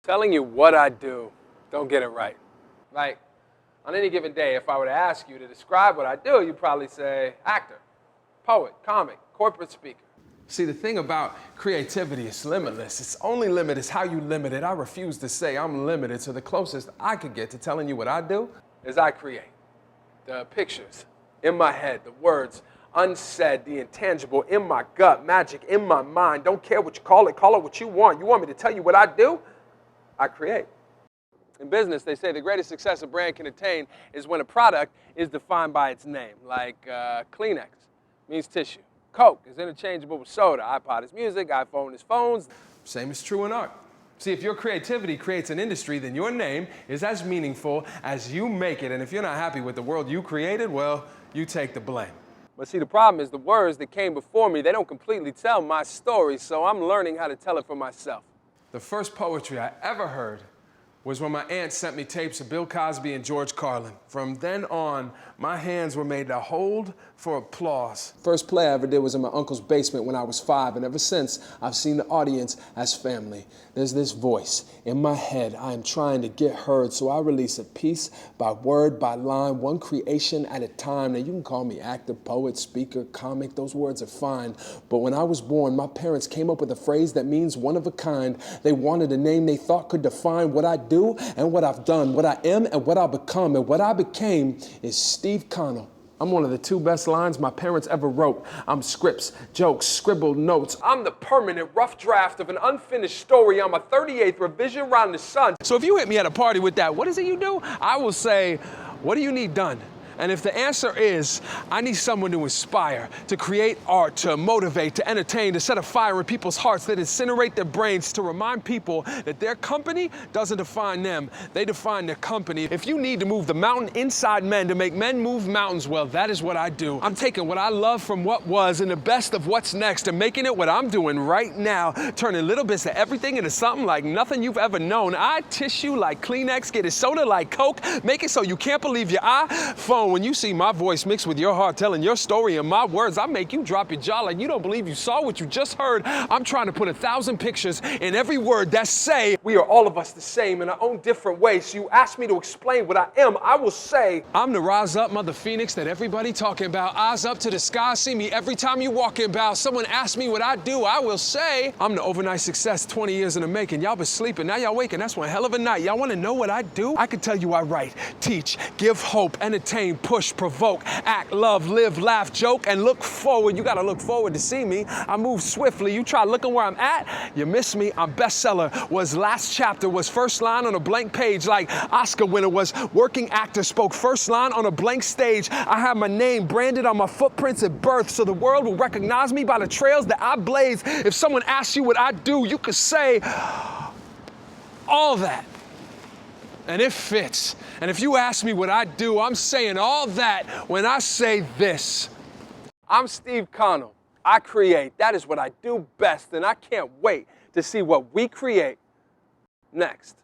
Telling you what I do, don't get it right. Like, on any given day, if I were to ask you to describe what I do, you'd probably say actor, poet, comic, corporate speaker. See, the thing about creativity is limitless. Its only limit is how you limit it. I refuse to say I'm limited, so the closest I could get to telling you what I do is I create. The pictures in my head, the words unsaid, the intangible in my gut, magic in my mind. Don't care what you call it what you want. You want me to tell you what I do? I create. In business, they say the greatest success a brand can attain is when a product is defined by its name. Like Kleenex means tissue. Coke is interchangeable with soda. iPod is music. iPhone is phones. Same is true in art. See, if your creativity creates an industry, then your name is as meaningful as you make it. And if you're not happy with the world you created, well, you take the blame. But see, the problem is the words that came before me, they don't completely tell my story, so I'm learning how to tell it for myself. The first poetry I ever heard was when my aunt sent me tapes of Bill Cosby and George Carlin. From then on, my hands were made to hold for applause. First play I ever did was in my uncle's basement when I was 5, and ever since, I've seen the audience as family. There's this voice in my head. I am trying to get heard, so I release a piece by word, by line, one creation at a time. Now, you can call me actor, poet, speaker, comic. Those words are fine. But when I was born, my parents came up with a phrase that means one of a kind. They wanted a name they thought could define what I do and what I've done, what I am and what I'll become. And what I became is Steve Connell. I'm one of the 2 best lines my parents ever wrote. I'm scripts, jokes, scribbled notes. I'm the permanent rough draft of an unfinished story on my 38th revision around the sun. So if you hit me at a party with that, what is it you do? I will say, what do you need done? And if the answer is, I need someone to inspire, to create art, to motivate, to entertain, to set a fire in people's hearts, that incinerate their brains, to remind people that their company doesn't define them, they define their company. If you need to move the mountain inside men to make men move mountains, well, that is what I do. I'm taking what I love from what was and the best of what's next and making it what I'm doing right now, turning little bits of everything into something like nothing you've ever known. I tissue like Kleenex, get it soda like Coke, make it so you can't believe your iPhone. When you see my voice mixed with your heart telling your story and my words, I make you drop your jaw like you don't believe you saw what you just heard. I'm trying to put 1,000 pictures in every word that say, we are all of us the same in our own different ways. So you ask me to explain what I am, I will say, I'm the rise up mother phoenix that everybody talking about. Eyes up to the sky, see me every time you walking about. Someone ask me what I do, I will say, I'm the overnight success 20 years in the making. Y'all been sleeping, now y'all waking. That's one hell of a night. Y'all want to know what I do? I can tell you I write, teach, give hope, entertain, push, provoke, act, love, live, laugh, joke, and look forward. You gotta look forward to see me. I move swiftly. You try looking where I'm at, you miss me. I'm bestseller, was last chapter, was first line on a blank page, like Oscar winner, was working actor, spoke first line on a blank stage. I have my name branded on my footprints at birth, so the world will recognize me by the trails that I blaze. If someone asks you what I do, you could say all that. And it fits. And if you ask me what I do, I'm saying all that when I say this. I'm Steve Connell. I create. That is what I do best, and I can't wait to see what we create next.